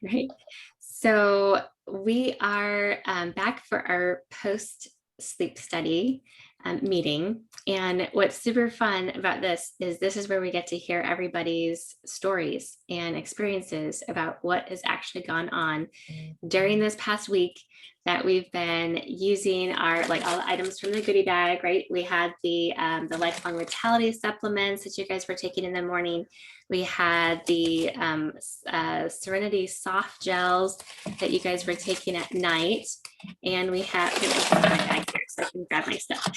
Right. So we are back for our post sleep study meeting. And what's super fun about this is where we get to hear everybody's stories and experiences about what has actually gone on during this past week that we've been using our like all the items from the goodie bag, right? We had the lifelong vitality supplements that you guys were taking in the morning. We had the Serenity soft gels that you guys were taking at night. And we have my bag here so I can grab my stuff.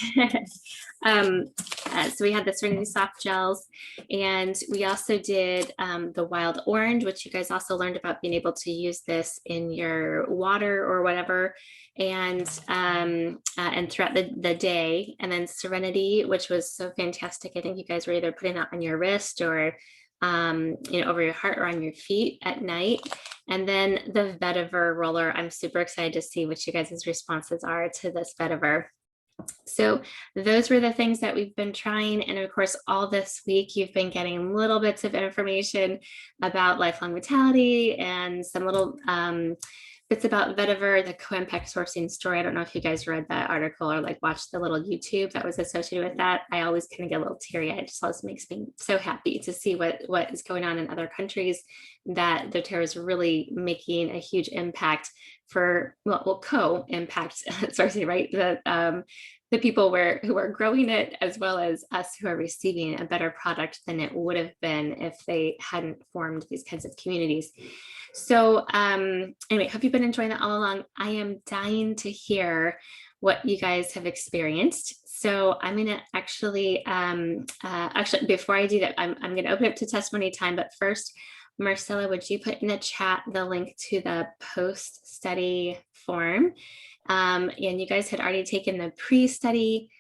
So we had the Serenity soft gels, and we also did the wild orange, which you guys also learned about being able to use this in your water or whatever, and throughout the day. And then Serenity, which was so fantastic. I think you guys were either putting that on your wrist or over your heart or on your feet at night. And then the vetiver roller, I'm super excited to see what you guys' responses are to this vetiver. So those were the things that we've been trying. And of course, all this week, you've been getting little bits of information about lifelong vitality and some little bits about vetiver, the co-impact sourcing story. I don't know if you guys read that article or like watched the little YouTube that was associated with that. I always kind of get a little teary-eyed. It just always makes me so happy to see what is going on in other countries, that doTERRA is really making a huge impact for, co-impact sourcing, right? The people who are growing it, as well as us who are receiving a better product than it would have been if they hadn't formed these kinds of communities. So anyway, hope you've been enjoying that all along. I am dying to hear what you guys have experienced. So I'm going to actually before I do that, I'm going to open up to testimony time. But first, Marcella, would you put in the chat the link to the post-study form? And you guys had already taken the pre-study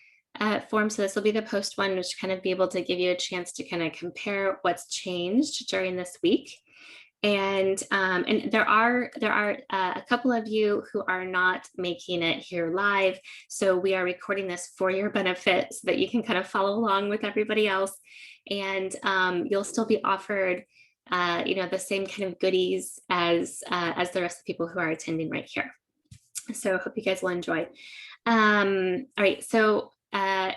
form, so this will be the post one, which kind of be able to give you a chance to kind of compare what's changed during this week. And there are a couple of you who are not making it here live, so we are recording this for your benefit so that you can kind of follow along with everybody else, and you'll still be offered the same kind of goodies as the rest of the people who are attending right here. So hope you guys will enjoy. All right, so I'll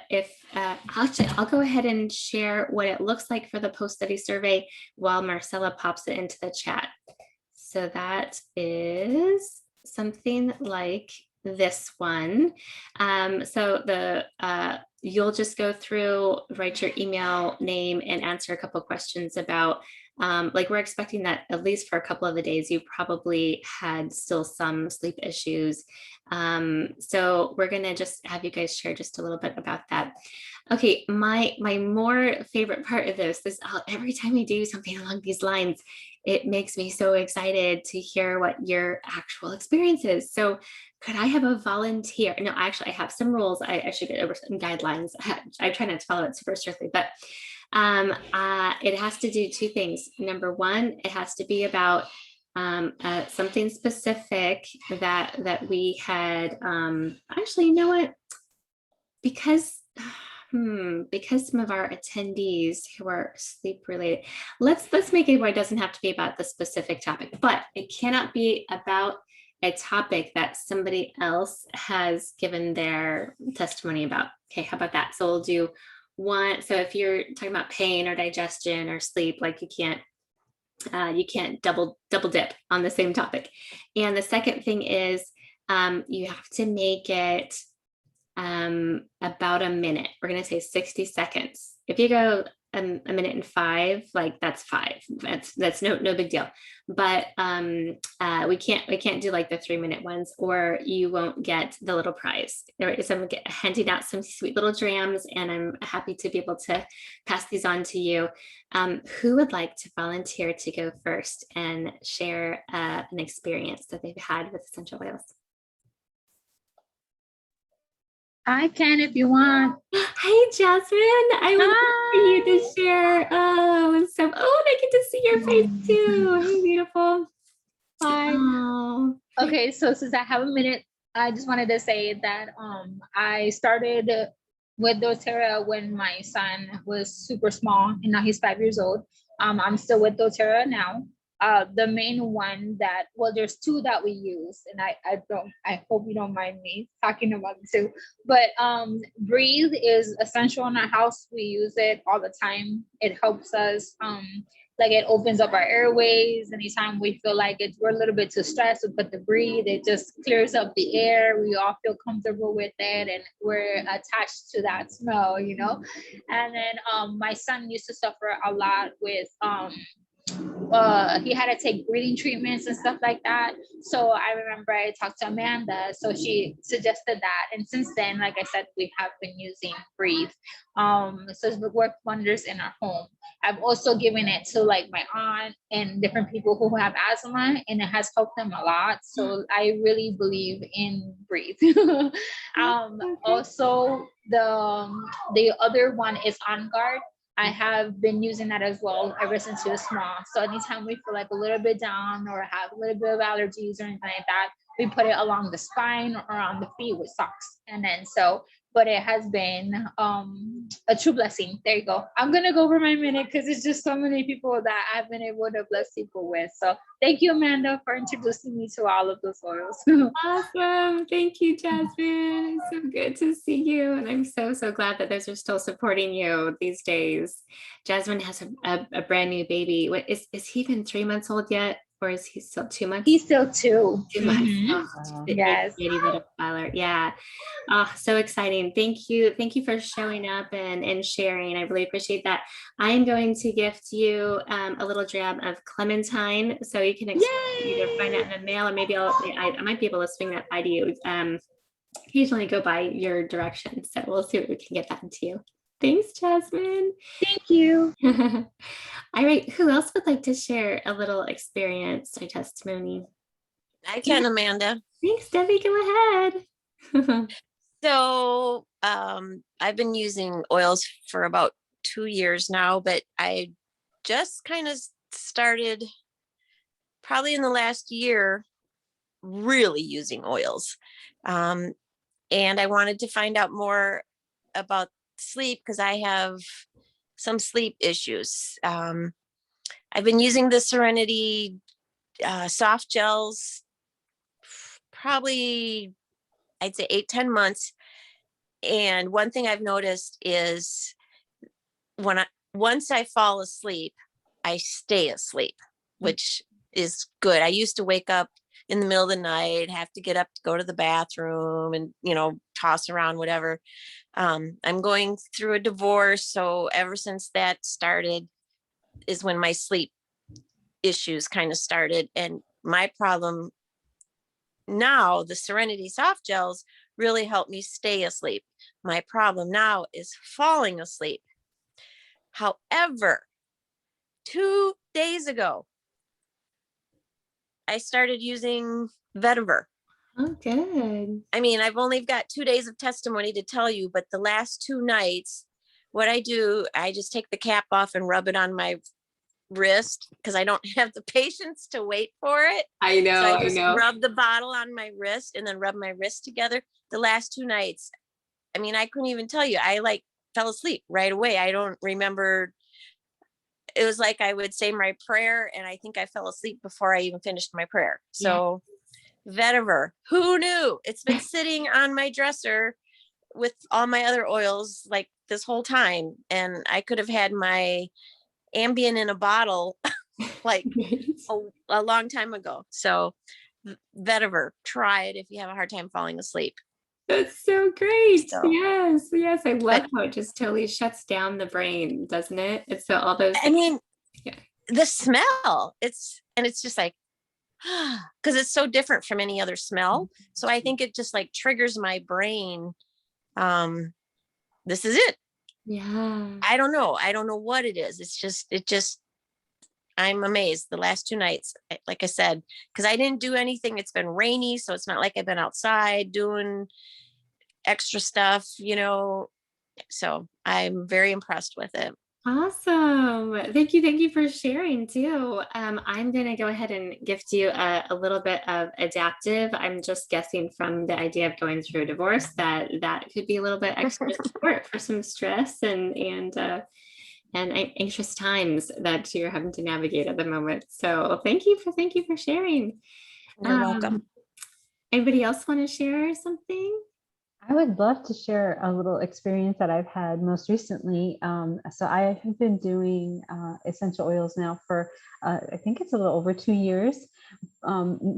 go ahead and share what it looks like for the post-study survey while Marcella pops it into the chat. So that is something like this one. So you'll just go through, write your email, name, and answer a couple questions about we're expecting that at least for a couple of the days, you probably had still some sleep issues. So we're going to just have you guys share just a little bit about that. Okay, my more favorite part of this is every time we do something along these lines, it makes me so excited to hear what your actual experience is. So could I have a volunteer? No, actually, I have some rules. I should get over some guidelines. I try not to follow it super strictly, but it has to do two things. Number one, it has to be about something specific that we had. Actually, you know what? Because some of our attendees who are sleep related, let's make it where it doesn't have to be about the specific topic, but it cannot be about a topic that somebody else has given their testimony about. Okay, how about that? So we'll do one. So if you're talking about pain or digestion or sleep, like you can't double dip on the same topic. And the second thing is you have to make it about a minute. We're going to say 60 seconds. If you go a minute and 5, like that's 5. That's no big deal. But we can't do like the 3-minute ones, or you won't get the little prize. So I'm handing out some sweet little drams, and I'm happy to be able to pass these on to you. Who would like to volunteer to go first and share an experience that they've had with essential oils? I can if you want. Hey, Jasmine. I would love for you to share. And I get to see your face too. Hey, beautiful. Hi. Oh. Okay, so since I have a minute, I just wanted to say that I started with doTERRA when my son was super small, and now he's 5 years old. I'm still with doTERRA now. the main one that, well, there's two that we use, and I hope you don't mind me talking about the two, but Breathe is essential in our house. We use it all the time. It helps us, like it opens up our airways. Anytime we feel like we're a little bit too stressed, we put the Breathe. It just clears up the air. We all feel comfortable with it, and we're attached to that smell, you know. And then my son used to suffer a lot with he had to take breathing treatments and stuff like that. So I remember I talked to Amanda, so she suggested that, and since then, like I said, we have been using Breathe. So it's worked wonders in our home. I've also given it to like my aunt and different people who have asthma, and it has helped them a lot. So I really believe in Breathe. Also, the other one is On Guard. I have been using that as well ever since she was small. So anytime we feel like a little bit down or have a little bit of allergies or anything like that, we put it along the spine or on the feet with socks. And then but it has been a true blessing. There you go. I'm gonna go over my minute because it's just so many people that I've been able to bless people with. So thank you, Amanda, for introducing me to all of those oils. Awesome. Thank you, Jasmine. It's so good to see you. And I'm so, so glad that those are still supporting you these days. Jasmine has a brand new baby. What is he even 3 months old yet? Or is he still 2 months? He's still 2. 2 months. Mm-hmm. Oh, yes. Itty little feller. Yeah. Oh, so exciting. Thank you. Thank you for showing up and sharing. I really appreciate that. I am going to gift you a little jab of clementine. So you can either find that in the mail, or maybe I might be able to swing that by to you. Occasionally go by your direction. So we'll see what we can get that into you. Thanks, Jasmine. Thank you. All right. Who else would like to share a little experience or testimony? I can, Amanda. Thanks, Debbie. Go ahead. So I've been using oils for about 2 years now, but I just kind of started probably in the last year really using oils. And I wanted to find out more about sleep because I have some sleep issues. I've been using the Serenity soft gels probably, I'd say 8-10 months. And one thing I've noticed is once I fall asleep, I stay asleep, which is good. I used to wake up in the middle of the night, have to get up to go to the bathroom and, toss around, whatever. I'm going through a divorce. So ever since that started is when my sleep issues kind of started. And my problem now, the Serenity soft gels really help me stay asleep. My problem now is falling asleep. However, 2 days ago, I started using vetiver. Oh, good. I mean, I've only got 2 days of testimony to tell you, but the last 2 nights, what I do, I just take the cap off and rub it on my wrist because I don't have the patience to wait for it. I know. So I just rub the bottle on my wrist and then rub my wrist together. The last 2 nights, I mean, I couldn't even tell you. I fell asleep right away. I don't remember. It was like I would say my prayer and I think I fell asleep before I even finished my prayer. So vetiver, who knew? It's been sitting on my dresser with all my other oils like this whole time. And I could have had my Ambien in a bottle like a long time ago. So vetiver, try it if you have a hard time falling asleep. That's so great. So, yes. I love how it just totally shuts down the brain, doesn't it? It's so all those. I mean, the smell, it's just like, because it's so different from any other smell. So I think it just like triggers my brain. This is it. Yeah. I don't know what it is. It just, I'm amazed the last 2 nights, like I said, because I didn't do anything. It's been rainy. So it's not like I've been outside doing extra stuff, so I'm very impressed with it. Awesome. Thank you for sharing too. I'm going to go ahead and gift you a little bit of adaptive. I'm just guessing from the idea of going through a divorce that could be a little bit extra support for some stress and and anxious times that you're having to navigate at the moment. So thank you for sharing. You're welcome. Anybody else want to share something? I would love to share a little experience that I've had most recently. So I have been doing essential oils now for, I think it's a little over 2 years.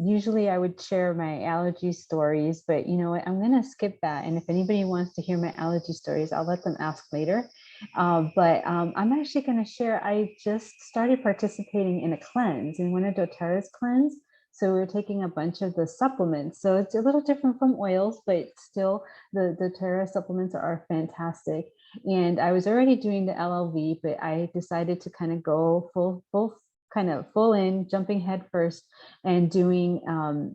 Usually I would share my allergy stories, but you know what, I'm going to skip that. And if anybody wants to hear my allergy stories, I'll let them ask later. But I'm actually going to share, I just started participating in a cleanse, in one of doTERRA's cleanse. So we're taking a bunch of the supplements. So it's a little different from oils, but still the doTERRA supplements are fantastic. And I was already doing the LLV, but I decided to kind of go full in, jumping head first and doing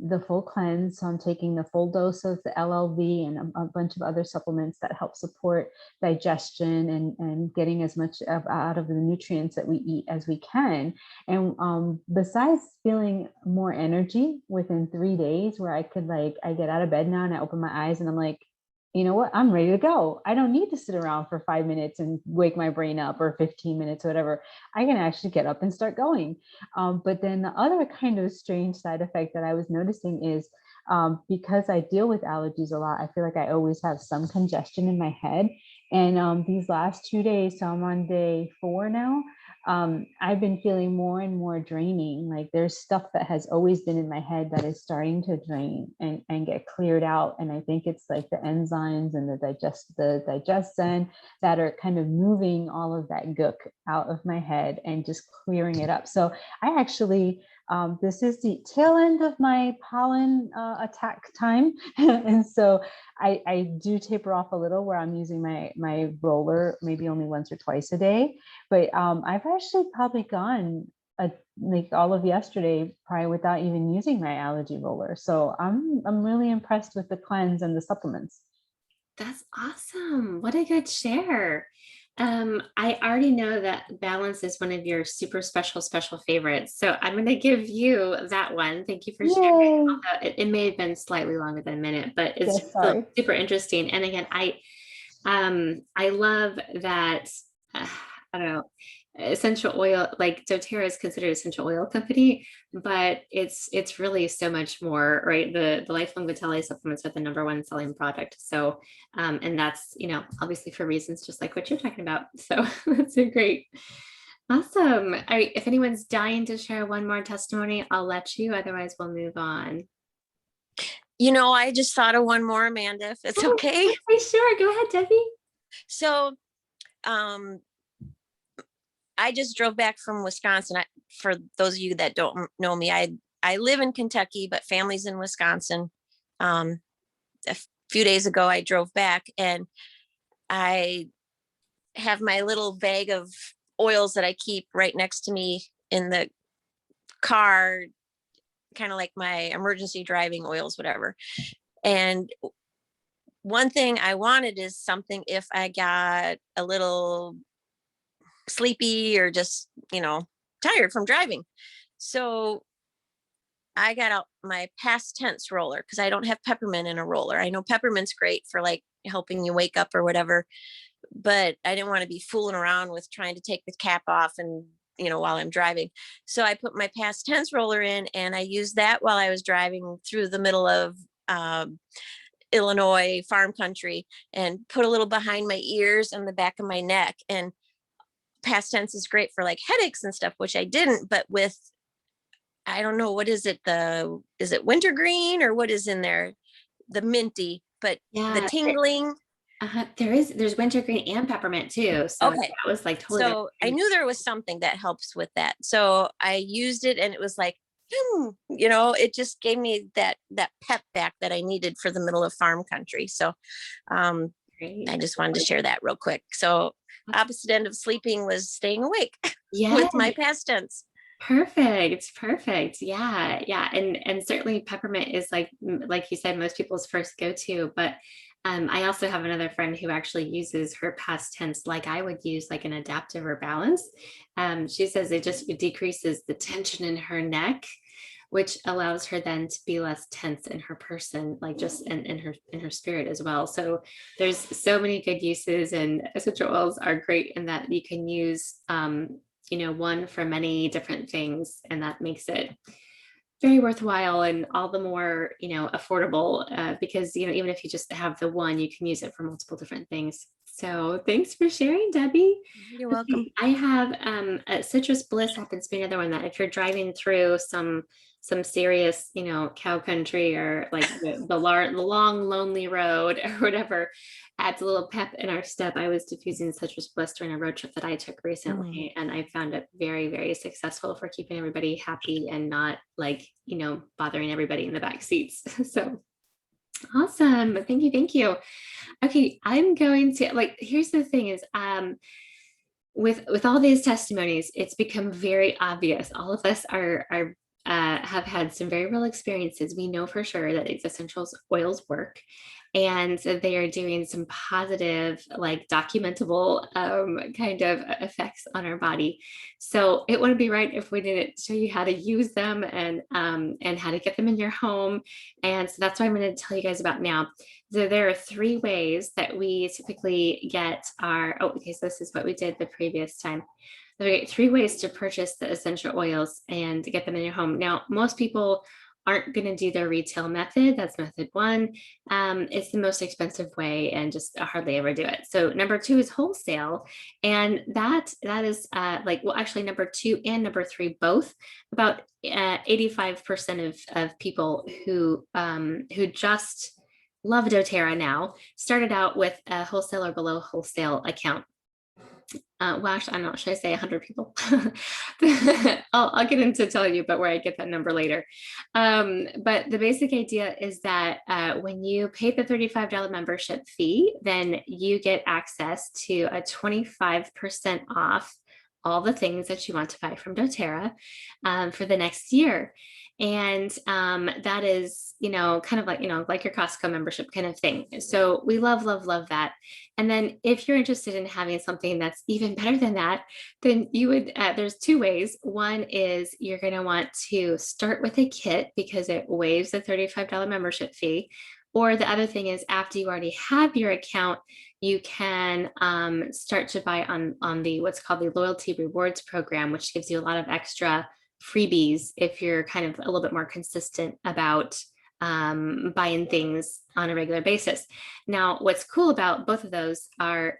the full cleanse. So I'm taking the full dose of the LLV and a bunch of other supplements that help support digestion and getting as much out of the nutrients that we eat as we can. And besides feeling more energy within 3 days, where I could I get out of bed now and I open my eyes and I'm like, you know what, I'm ready to go. I don't need to sit around for 5 minutes and wake my brain up, or 15 minutes or whatever. I can actually get up and start going. But then the other kind of strange side effect that I was noticing is because I deal with allergies a lot, I feel like I always have some congestion in my head. And these last 2 days, so I'm on day 4 now, I've been feeling more and more draining. Like there's stuff that has always been in my head that is starting to drain and get cleared out. And I think it's like the enzymes and the digestion that are kind of moving all of that gook out of my head and just clearing it up. So I actually, this is the tail end of my pollen attack time. And so I do taper off a little, where I'm using my roller maybe only once or twice a day. But I've actually probably gone like all of yesterday probably without even using my allergy roller. So I'm really impressed with the cleanse and the supplements. That's awesome. What a good share. I already know that balance is one of your super special favorites. So I'm going to give you that one. Thank you for sharing. Yay. It may have been slightly longer than a minute, but it's Yes, sorry. super interesting. And again, I love that. I don't know. Essential oil, like doTERRA is considered essential oil company, but it's really so much more, right? The lifelong vitality supplements are the #1 selling product. So and that's, obviously for reasons just like what you're talking about. So that's a great. Awesome. All right, if anyone's dying to share one more testimony, I'll let you. Otherwise, we'll move on. I just thought of one more, Amanda, if it's okay. Okay, sure. Go ahead, Debbie. So, I just drove back from Wisconsin. For those of you that don't know me, I live in Kentucky, but family's in Wisconsin. A few days ago, I drove back and I have my little bag of oils that I keep right next to me in the car, kind of like my emergency driving oils, whatever. And one thing I wanted is something if I got a little sleepy or just, tired from driving. So I got out my past tense roller because I don't have peppermint in a roller. I know peppermint's great for like helping you wake up or whatever, but I didn't want to be fooling around with trying to take the cap off and, while I'm driving. So I put my past tense roller in and I used that while I was driving through the middle of Illinois farm country and put a little behind my ears and the back of my neck. And past tense is great for like headaches and stuff, which I didn't, but with, I don't know, what is it? Is it wintergreen or what is in there? The minty, but the tingling. There's wintergreen and peppermint too. So okay. That was like totally. So I knew there was something that helps with that. So I used it and it was like, it just gave me that pep back that I needed for the middle of farm country. So I just wanted to share that real quick. So opposite end of sleeping was staying awake with my past tense. Perfect. Yeah. And certainly peppermint is like you said, most people's first go-to, but I also have another friend who actually uses her past tense like I would use like an adaptive or balance. She says it decreases the tension in her neck, which allows her then to be less tense in her person, like just in her spirit as well. So there's so many good uses, and essential oils are great in that you can use one for many different things, and that makes it very worthwhile and all the more affordable, because even if you just have the one, you can use it for multiple different things. So thanks for sharing, Debbie. You're welcome. I have a citrus bliss happens to be another one that if you're driving through some serious cow country, or like the long lonely road or whatever, adds a little pep in our step. I was diffusing citrus bliss during a road trip that I took recently, and I found it very, very successful for keeping everybody happy and not like bothering everybody in the back seats. So awesome. Thank you. Okay, I'm going to here's the thing is with all these testimonies, it's become very obvious. All of us are have had some very real experiences. We know for sure that these essential oils work, and they are doing some positive, like documentable kind of effects on our body. So it wouldn't be right if we didn't show you how to use them and how to get them in your home. And so that's what I'm going to tell you guys about now. So there are 3 ways that we typically get our, okay, so this is what we did the previous time. There are 3 ways to purchase the essential oils and to get them in your home. Now, most people aren't going to do their retail method. That's method 1. It's the most expensive way and just hardly ever do it. So number 2 is wholesale. And that is actually number 2 and number 3, both about 85% of people who just love doTERRA now started out with a wholesale or below wholesale account. Well, actually, I'm not, should I say 100 people? I'll get into telling you about where I get that number later. But the basic idea is that when you pay the $35 membership fee, then you get access to a 25% off all the things that you want to buy from doTERRA for the next year. And that is, kind of like your Costco membership kind of thing. So we love that. And then if you're interested in having something that's even better than that, then you would, there's 2 ways. One is you're going to want to start with a kit because it waives the $35 membership fee. Or the other thing is after you already have your account, you can start to buy on the what's called the loyalty rewards program, which gives you a lot of extra freebies if you're kind of a little bit more consistent about buying things on a regular basis. Now, what's cool about both of those are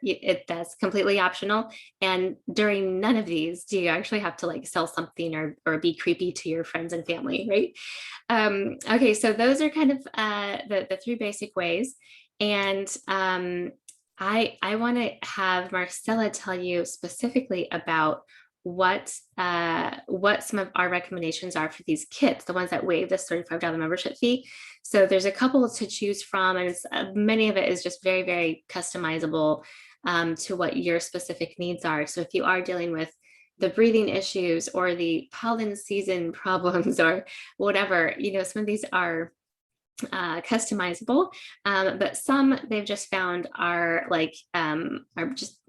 that's completely optional. And during none of these do you actually have to like sell something or be creepy to your friends and family, right? Okay, so those are kind of the 3 basic ways. And I want to have Marcella tell you specifically about what some of our recommendations are for these kits, the ones that waive this $35 membership fee. So there's a couple to choose from, and many of it is just very, very customizable to what your specific needs are. So if you are dealing with the breathing issues or the pollen season problems or whatever, some of these are customizable, but some they've just found are just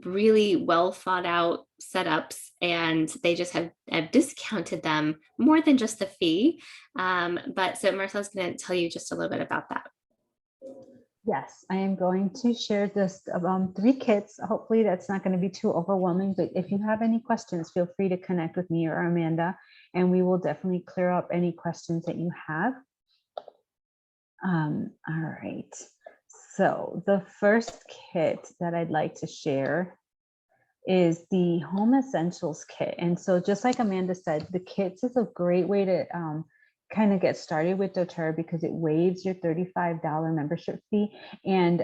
really well thought out setups, and they just have discounted them more than just the fee. But so Marcella's going to tell you just a little bit about that. Yes, I am going to share this 3 kits. Hopefully that's not going to be too overwhelming, but if you have any questions, feel free to connect with me or Amanda, and we will definitely clear up any questions that you have. All right, so the first kit that I'd like to share is the Home Essentials Kit. And so just like Amanda said, the kits is a great way to kind of get started with doTERRA because it waives your $35 membership fee. And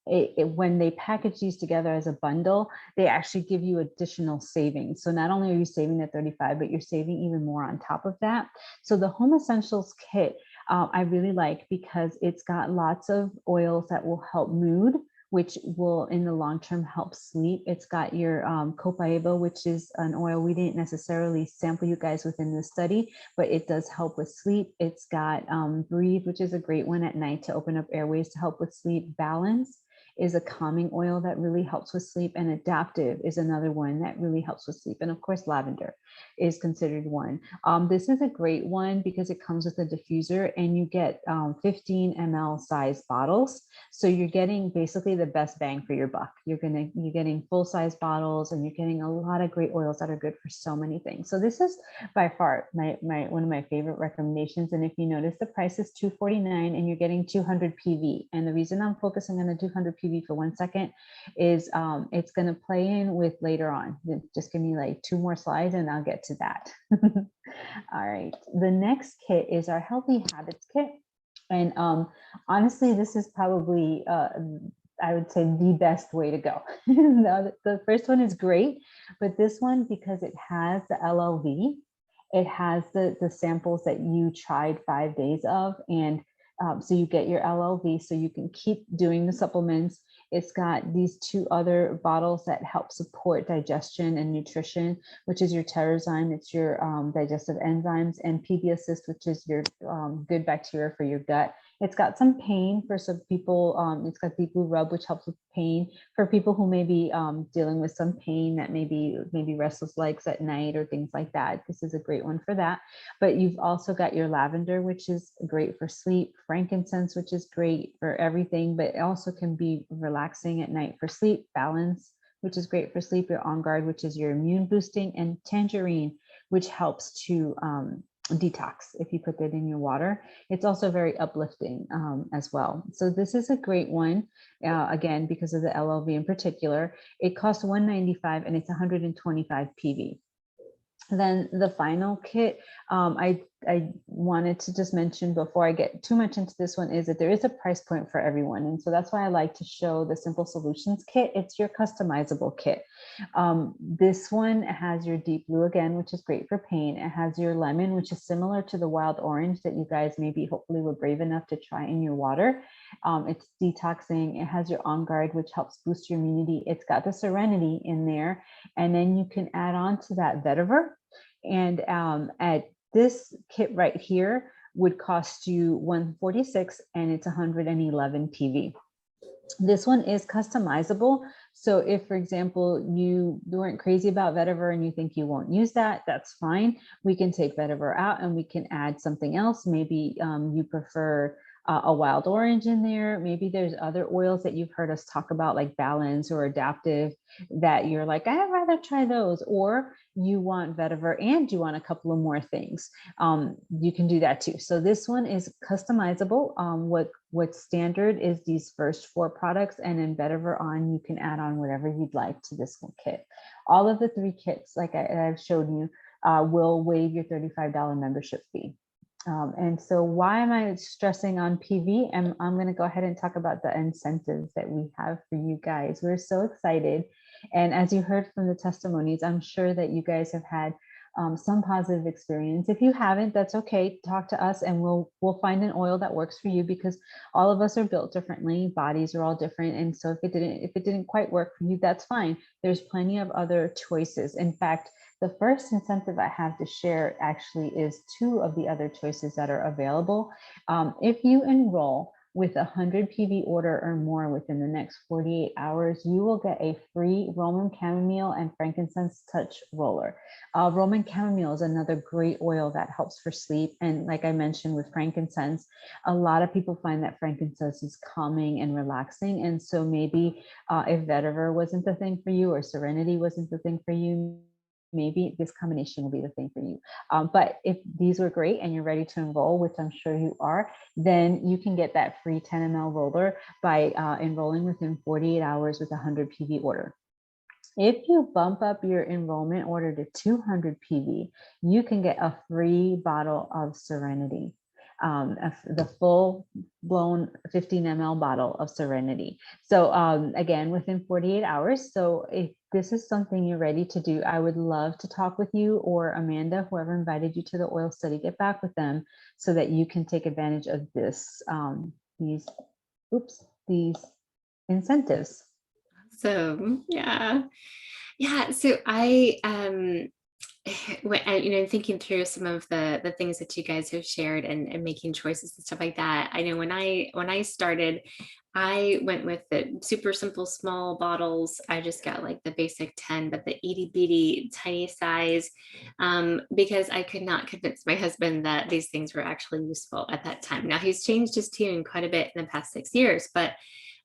when they package these together as a bundle, they actually give you additional savings. So not only are you saving the $35, but you're saving even more on top of that. So the Home Essentials Kit, I really like because it's got lots of oils that will help mood, which will in the long term help sleep. It's got your copaiba, which is an oil we didn't necessarily sample you guys within the study, but it does help with sleep. It's got breathe, which is a great one at night to open up airways to help with sleep. Balance, is a calming oil that really helps with sleep, and adaptive is another one that really helps with sleep. And of course, lavender is considered one. This is a great one because it comes with a diffuser, and you get 15 ml size bottles. So you're getting basically the best bang for your buck. You're getting full size bottles, and you're getting a lot of great oils that are good for so many things. So this is by far my one of my favorite recommendations. And if you notice, the price is $249 and you're getting 200 PV. And the reason I'm focusing on the 200 PV for 1 second is it's going to play in with later on. Just give me like 2 more slides and I'll get to that. All right. The next kit is our Healthy Habits kit. And honestly, this is probably, I would say, the best way to go. The first one is great, but this one, because it has the LLV, it has the samples that you tried 5 days of. And so you get your LLV so you can keep doing the supplements. It's got these 2 other bottles that help support digestion and nutrition, which is your Terrazyme, it's your digestive enzymes, and PB Assist, which is your good bacteria for your gut. It's got some pain for some people. It's got Deep Blue Rub, which helps with pain for people who may be dealing with some pain, that maybe restless legs at night or things like that. This is a great one for that. But you've also got your lavender, which is great for sleep, frankincense, which is great for everything, but it also can be relaxing at night for sleep, balance, which is great for sleep, your On Guard, which is your immune boosting, and tangerine, which helps to detox if you put that in your water. It's also very uplifting as well. So this is a great one, again, because of the LLV in particular. It costs $195 and it's 125 PV. Then the final kit, I wanted to just mention before I get too much into this one, is that there is a price point for everyone. And so that's why I like to show the Simple Solutions kit. It's your customizable kit. This one has your Deep Blue again, which is great for pain. It has your lemon, which is similar to the wild orange that you guys maybe hopefully were brave enough to try in your water. It's detoxing. It has your On Guard, which helps boost your immunity. It's got the Serenity in there. And then you can add on to that vetiver. And at this kit right here would cost you $146 and it's 111 PV. This one is customizable. So if, for example, you weren't crazy about vetiver and you think you won't use that, that's fine. We can take vetiver out and we can add something else. Maybe you prefer a wild orange in there. Maybe there's other oils that you've heard us talk about, like balance or adaptive, that you're like, I'd rather try those. Or you want vetiver and you want a couple of more things. You can do that too. So this one is customizable. What's standard is these first 4 products, and in vetiver on, you can add on whatever you'd like to this one kit. All of the 3 kits, like I've showed you, will waive your $35 membership fee. And so why am I stressing on PV? I'm going to go ahead and talk about the incentives that we have for you guys. We're so excited. And as you heard from the testimonies, I'm sure that you guys have had some positive experience. If you haven't, that's okay. Talk to us and we'll find an oil that works for you, because all of us are built differently. Bodies are all different. And so if it didn't quite work for you, that's fine. There's plenty of other choices. In fact, the first incentive I have to share actually is 2 of the other choices that are available. If you enroll with a 100 PV order or more within the next 48 hours, you will get a free Roman chamomile and frankincense touch roller. Roman chamomile is another great oil that helps for sleep. And like I mentioned with frankincense, a lot of people find that frankincense is calming and relaxing. And so maybe if vetiver wasn't the thing for you, or Serenity wasn't the thing for you, maybe this combination will be the thing for you. But if these were great and you're ready to enroll, which I'm sure you are, then you can get that free 10 ml roller by enrolling within 48 hours with a 100 PV order. If you bump up your enrollment order to 200 PV, you can get a free bottle of Serenity. The full blown 15 ml bottle of Serenity. So again, within 48 hours. So if this is something you're ready to do, I would love to talk with you, or Amanda, whoever invited you to the oil study, get back with them so that you can take advantage of this, these incentives. So yeah. So I thinking through some of the things that you guys have shared and making choices and stuff like that. I know when I started, I went with the super simple small bottles. I just got like the basic 10, but the itty bitty tiny size, because I could not convince my husband that these things were actually useful at that time. Now he's changed his tune quite a bit in the past 6 years, but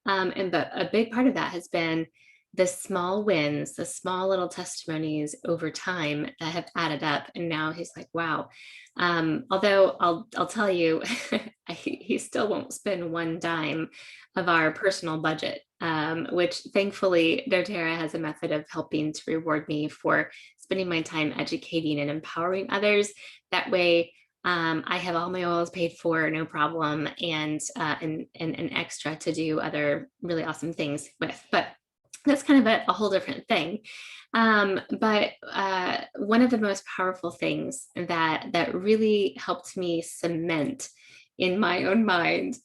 a big part of that has been the small wins, the small little testimonies over time that have added up. And now he's like, wow. Although I'll tell you, he still won't spend one dime of our personal budget, which thankfully doTERRA has a method of helping to reward me for spending my time educating and empowering others. That way, I have all my oils paid for, no problem, and an extra to do other really awesome things with. But that's kind of a whole different thing. But one of the most powerful things that really helped me cement in my own mind,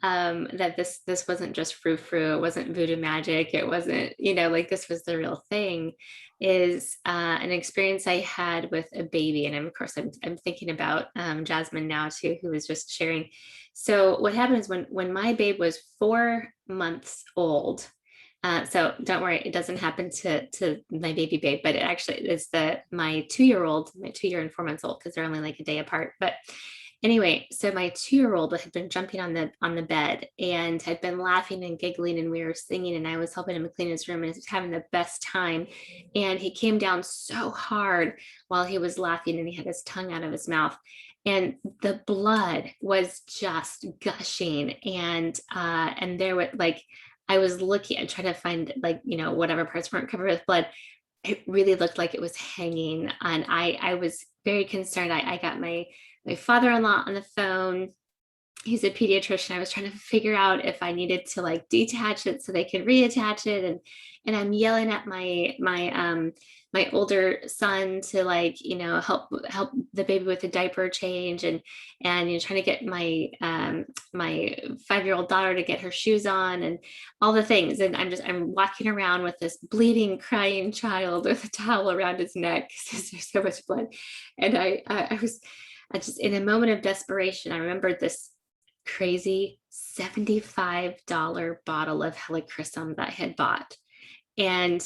that this wasn't just frou-frou, it wasn't voodoo magic, it wasn't, like this was the real thing, is an experience I had with a baby. And of course, I'm thinking about Jasmine now too, who was just sharing. So what happened is when my babe was 4 months old, so don't worry, it doesn't happen to my baby babe, but it actually is my 2-year-old, my 2 year and 4 months old, because they're only like a day apart. But anyway, so my 2-year-old had been jumping on the bed and had been laughing and giggling, and we were singing, and I was helping him clean his room, and he was having the best time. And he came down so hard while he was laughing, and he had his tongue out of his mouth, and the blood was just gushing. And there was like, I was looking and trying to find, like, whatever parts weren't covered with blood. It really looked like it was hanging. And I was very concerned. I got my father-in-law on the phone. He's a pediatrician. I was trying to figure out if I needed to like detach it so they could reattach it. And I'm yelling at my older son to, like, help the baby with the diaper change, and trying to get my 5-year-old daughter to get her shoes on and all the things. And I'm walking around with this bleeding, crying child with a towel around his neck because there's so much blood. And I just, in a moment of desperation, I remembered this crazy $75 bottle of helichrysum that I had bought. And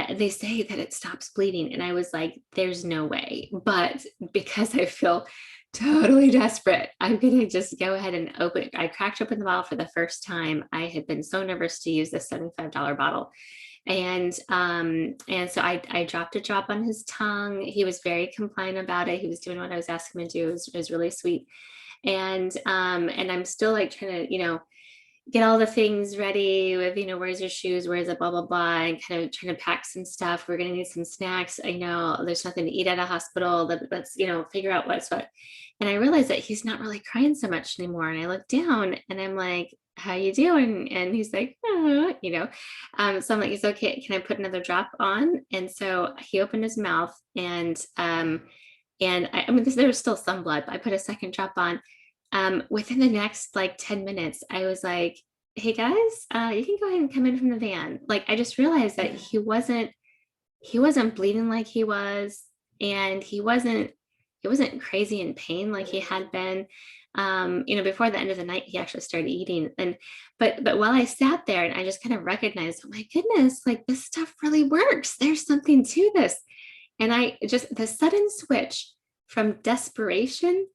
they say that it stops bleeding. And I was like, there's no way. But because I feel totally desperate, I'm going to just go ahead and open it. I cracked open the bottle for the first time. I had been so nervous to use this $75 bottle. And so I dropped a drop on his tongue. He was very compliant about it. He was doing what I was asking him to do. It was really sweet. And I'm still like trying to, get all the things ready with, where's your shoes, where's it, blah, blah, blah, and kind of trying to pack some stuff. We're going to need some snacks. I know there's nothing to eat at a hospital. Let's, figure out what's what. And I realized that he's not really crying so much anymore. And I look down and I'm like, how you doing? And he's like, so I'm like, it's okay. Can I put another drop on? And so he opened his mouth, and I mean, there was still some blood, but I put a second drop on. Within the next like 10 minutes, I was like, hey guys, you can go ahead and come in from the van. Like, I just realized that he wasn't bleeding like he was, and he wasn't crazy in pain like he had been. Before the end of the night, he actually started eating. But while I sat there, and I just kind of recognized, oh my goodness, like this stuff really works. There's something to this. And the sudden switch from desperation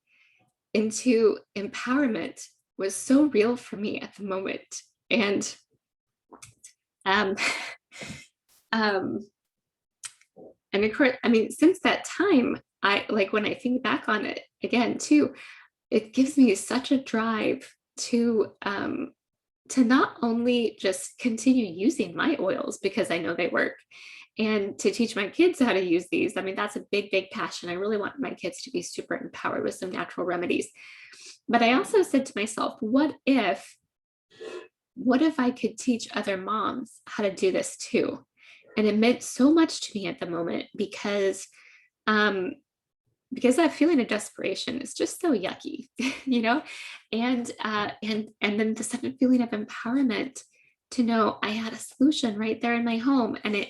into empowerment was so real for me at the moment. And and of course, I mean, since that time, I like, when I think back on it again too, it gives me such a drive to not only just continue using my oils because I know they work, and to teach my kids how to use these. I mean, that's a big, big passion. I really want my kids to be super empowered with some natural remedies. But I also said to myself, what if I could teach other moms how to do this too? And it meant so much to me at the moment, because that feeling of desperation is just so yucky, and then the sudden feeling of empowerment to know I had a solution right there in my home. And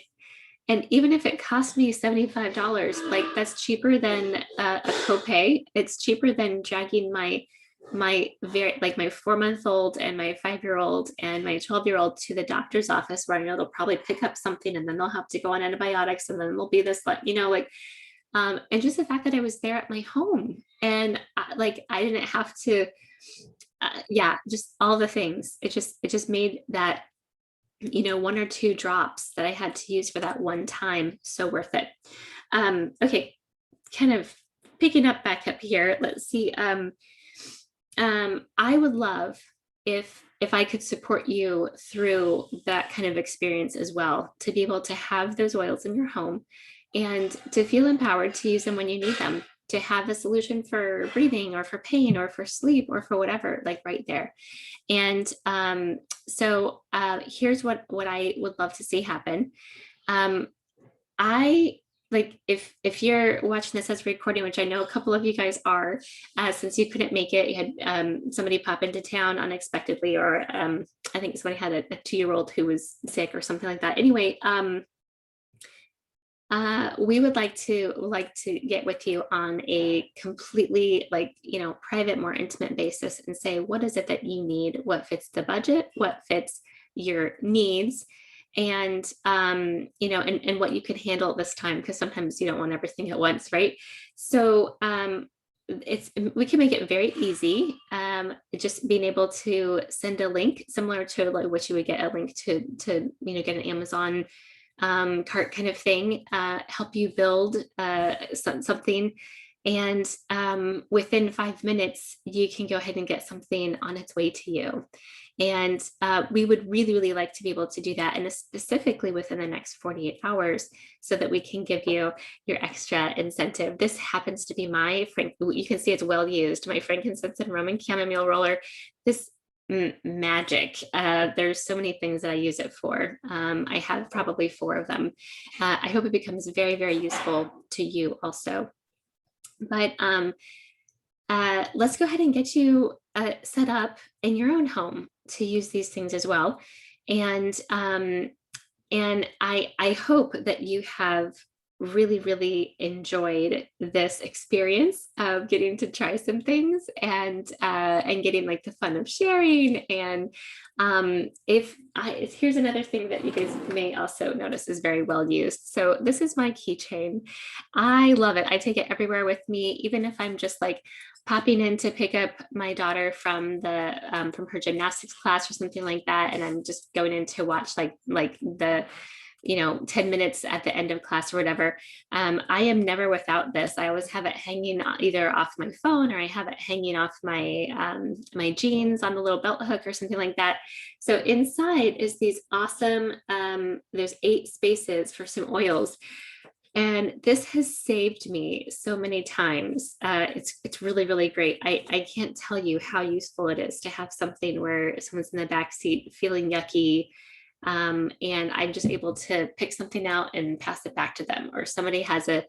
And even if it cost me $75, like that's cheaper than a copay. It's cheaper than dragging my very like my 4-month-old and my 5-year-old and my 12-year-old to the doctor's office, where I know they'll probably pick up something and then they'll have to go on antibiotics and then there'll be this, like, like, and just the fact that I was there at my home and like I didn't have to, yeah, just all the things. It just made that, 1 or 2 drops that I had to use for that one time so worth it. Okay, kind of picking up back up here. Let's see. I would love if I could support you through that kind of experience as well, to be able to have those oils in your home and to feel empowered to use them when you need them, to have a solution for breathing or for pain or for sleep or for whatever, like right there. And so here's what I would love to see happen. I like if you're watching this as a recording, which I know a couple of you guys are, since you couldn't make it, you had somebody pop into town unexpectedly, or I think somebody had a 2-year-old who was sick or something like that. Anyway, we would like to get with you on a completely private, more intimate basis and say, what is it that you need? What fits the budget? What fits your needs? And, and what you can handle at this time, because sometimes you don't want everything at once, right? So we can make it very easy. Just being able to send a link similar to like what you would get a link to get an Amazon cart kind of thing, help you build something. And within 5 minutes, you can go ahead and get something on its way to you. And we would really, really like to be able to do that, and specifically within the next 48 hours, so that we can give you your extra incentive. This happens to be my, you can see it's well used, my frankincense and Roman chamomile roller. This magic. There's so many things that I use it for. I have probably 4 of them. I hope it becomes very, very useful to you also. But let's go ahead and get you set up in your own home to use these things as well. And I hope that you have really, really enjoyed this experience of getting to try some things and getting like the fun of sharing. And here's another thing that you guys may also notice is very well used. So this is my keychain. I love it. I take it everywhere with me, even if I'm just like popping in to pick up my daughter from her gymnastics class or something like that, and I'm just going in to watch like the 10 minutes at the end of class or whatever. I am never without this. I always have it hanging either off my phone, or I have it hanging off my my jeans on the little belt hook or something like that. So inside is these awesome, there's 8 spaces for some oils. And this has saved me so many times. It's really, really great. I can't tell you how useful it is to have something where someone's in the back seat feeling yucky, and I'm just able to pick something out and pass it back to them. Or somebody has an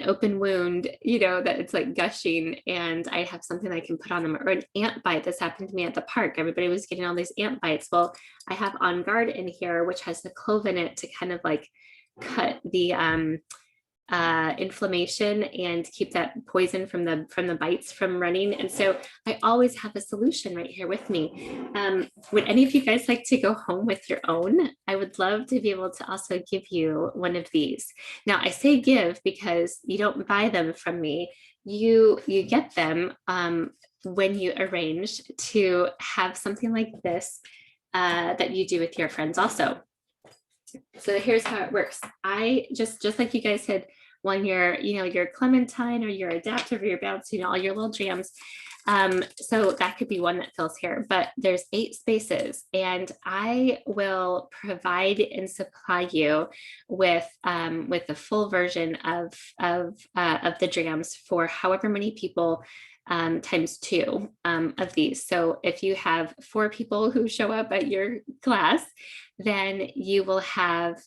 open wound, that it's like gushing, and I have something I can put on them. Or an ant bite. This happened to me at the park. Everybody was getting all these ant bites. Well, I have On Guard in here, which has the clove in it to kind of like cut the inflammation and keep that poison from the bites from running. And so I always have a solution right here with me. Would any of you guys like to go home with your own? I would love to be able to also give you one of these. Now I say give because you don't buy them from me. You get them when you arrange to have something like this that you do with your friends also. So here's how it works. I just like you guys said, when you're, your Clementine or your Adaptive or your Bounce, all your little jams. So that could be one that fills here, but there's 8 spaces, and I will provide and supply you with the full version of the jams for however many people, times 2 of these. So if you have 4 people who show up at your class, then you will have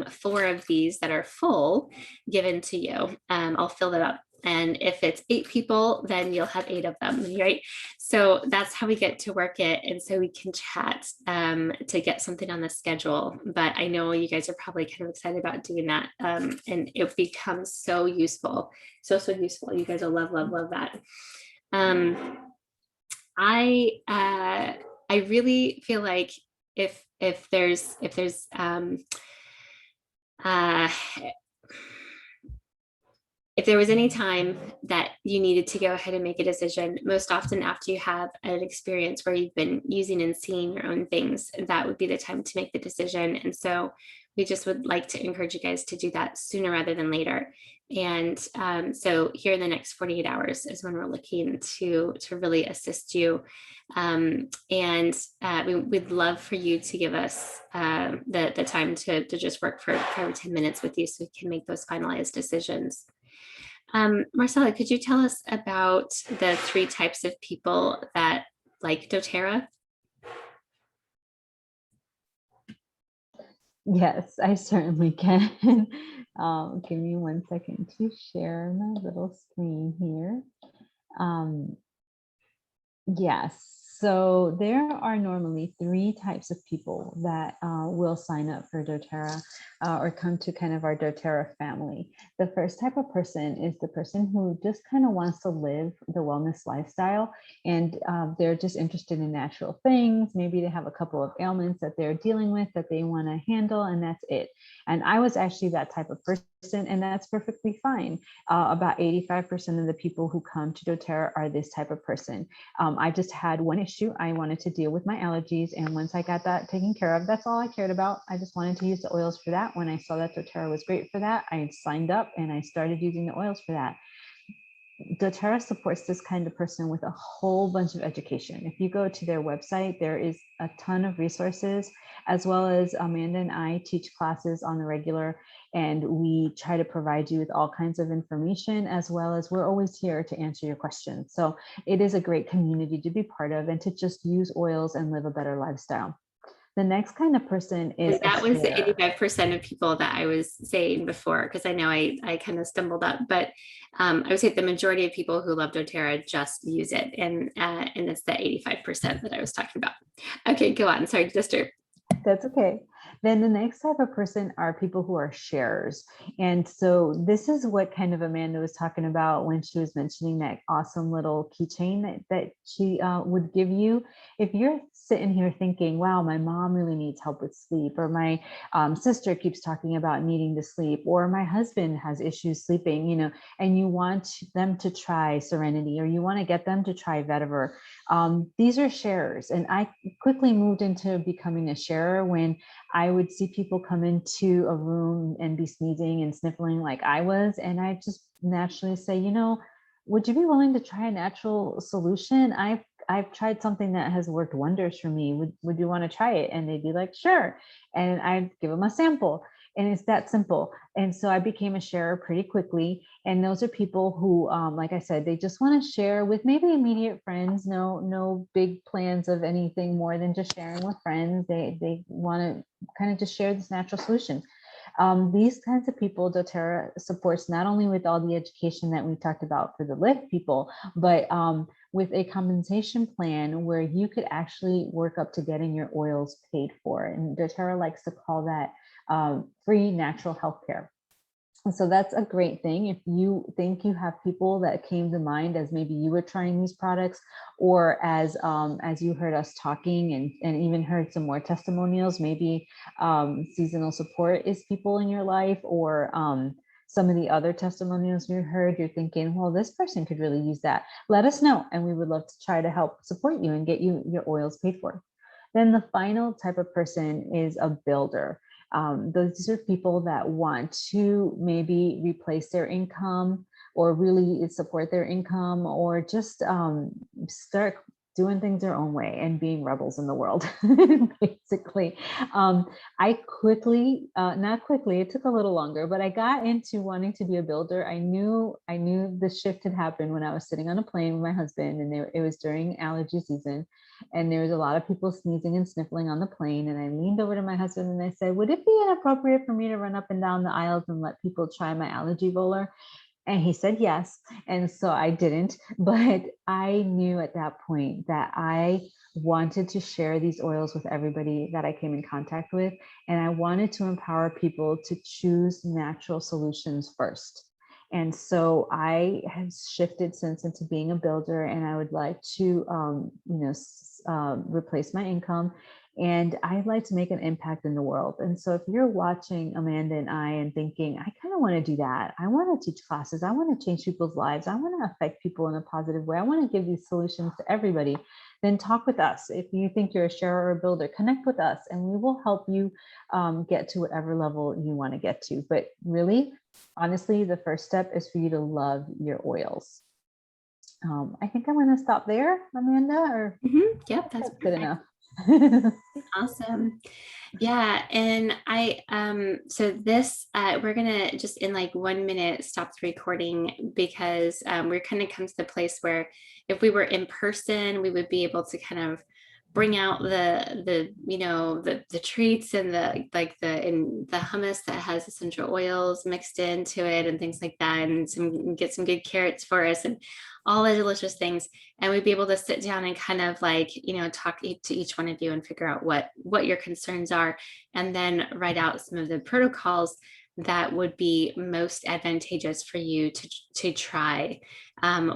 4 of these that are full given to you. I'll fill that up And if it's 8 people, then you'll have 8 of them, right? So that's how we get to work it. And so we can chat to get something on the schedule. But I know you guys are probably kind of excited about doing that. And it becomes so useful. So useful. You guys will love, love, love that. I really feel like if there's if there was any time that you needed to go ahead and make a decision, most often after you have an experience where you've been using and seeing your own things, that would be the time to make the decision. And so we just would like to encourage you guys to do that sooner rather than later. And so here in the next 48 hours is when we're looking to really assist you. We'd love for you to give us the time to just work for 5 or 10 minutes with you so we can make those finalized decisions. Marcella, could you tell us about the 3 types of people that like doTERRA? Yes, I certainly can. Give me 1 second to share my little screen here. Yes, so there are normally 3 types of people that will sign up for doTERRA or come to kind of our doTERRA family. The first type of person is the person who just kind of wants to live the wellness lifestyle, and they're just interested in natural things. Maybe they have a couple of ailments that they're dealing with that they want to handle, and that's it. And I was actually that type of person, and that's perfectly fine. About 85% of the people who come to doTERRA are this type of person. I just had one issue. I wanted to deal with my allergies. And once I got that taken care of, that's all I cared about. I just wanted to use the oils for that. When I saw that doTERRA was great for that, I signed up and I started using the oils for that. doTERRA supports this kind of person with a whole bunch of education. If you go to their website, there is a ton of resources, as well as Amanda and I teach classes on the regular, and we try to provide you with all kinds of information, as well as we're always here to answer your questions. So it is a great community to be part of and to just use oils and live a better lifestyle. The next kind of person is that was the 85% of people that I was saying before, because I know I kind of stumbled up, but I would say the majority of people who love doTERRA just use it, and it's the 85% that I was talking about. Okay, go on. Sorry to disturb. That's okay. Then the next type of person are people who are sharers. And so this is what kind of Amanda was talking about when she was mentioning that awesome little keychain that she would give you. If you're sitting here thinking, wow, my mom really needs help with sleep, or my sister keeps talking about needing to sleep, or my husband has issues sleeping, and you want them to try Serenity, or you want to get them to try Vetiver. These are sharers. And I quickly moved into becoming a sharer when I would see people come into a room and be sneezing and sniffling like I was. And I just naturally say, would you be willing to try a natural solution? I've tried something that has worked wonders for me. Would you want to try it? And they'd be like, sure. And I'd give them a sample. And it's that simple. And so I became a sharer pretty quickly. And those are people who, like I said, they just want to share with maybe immediate friends. No big plans of anything more than just sharing with friends. They want to kind of just share this natural solution. These kinds of people, doTERRA supports not only with all the education that we talked about for the lift people, but with a compensation plan where you could actually work up to getting your oils paid for. And doTERRA likes to call that free natural healthcare. And so that's a great thing. If you think you have people that came to mind as maybe you were trying these products, or as you heard us talking and even heard some more testimonials, maybe seasonal support is people in your life, or some of the other testimonials you heard, you're thinking, well, this person could really use that. Let us know, and we would love to try to help support you and get you your oils paid for. Then the final type of person is a builder. Those are people that want to maybe replace their income, or really support their income, or just start doing things their own way and being rebels in the world, basically. I quickly, not quickly, it took a little longer, but I got into wanting to be a builder. I knew the shift had happened when I was sitting on a plane with my husband, and it was during allergy season. And there was a lot of people sneezing and sniffling on the plane. And I leaned over to my husband and I said, would it be inappropriate for me to run up and down the aisles and let people try my allergy roller? And he said yes. And so I didn't, but I knew at that point that I wanted to share these oils with everybody that I came in contact with. And I wanted to empower people to choose natural solutions first. And so I have shifted since into being a builder, and I would like to, replace my income. And I'd like to make an impact in the world. And so if you're watching Amanda and I and thinking, I kind of want to do that. I want to teach classes. I want to change people's lives. I want to affect people in a positive way. I want to give these solutions to everybody. Then talk with us. If you think you're a sharer or a builder, connect with us and we will help you get to whatever level you want to get to. But really, honestly, the first step is for you to love your oils. I think I'm going to stop there, Amanda, or Yep, that's good perfect. enough. Awesome. Yeah. And so this, we're gonna just in like 1 minute stop the recording because we're kind of come to the place where if we were in person, we would be able to kind of bring out the treats and the hummus that has essential oils mixed into it and things like that, and get some good carrots for us and all the delicious things. And we'd be able to sit down and kind of like talk to each one of you and figure out what your concerns are, and then write out some of the protocols that would be most advantageous for you to try.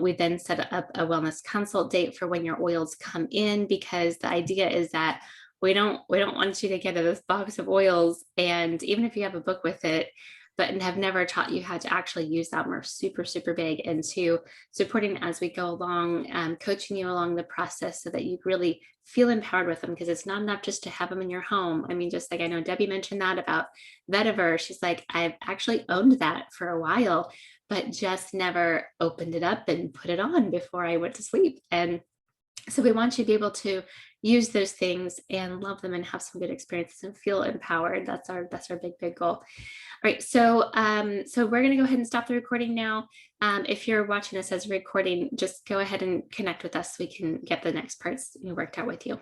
We then set up a wellness consult date for when your oils come in, because the idea is that we don't want you to get this box of oils, and even if you have a book with it, but have never taught you how to actually use them. We're super big into supporting as we go along, coaching you along the process so that you really feel empowered with them, because it's not enough just to have them in your home. I mean, just like I know Debbie mentioned that about Vetiver. She's like, I've actually owned that for a while, but just never opened it up and put it on before I went to sleep. And so we want you to be able to use those things and love them and have some good experiences and feel empowered. That's our big goal. All right, so we're going to go ahead and stop the recording now. If you're watching this as a recording, just go ahead and connect with us so we can get the next parts worked out with you.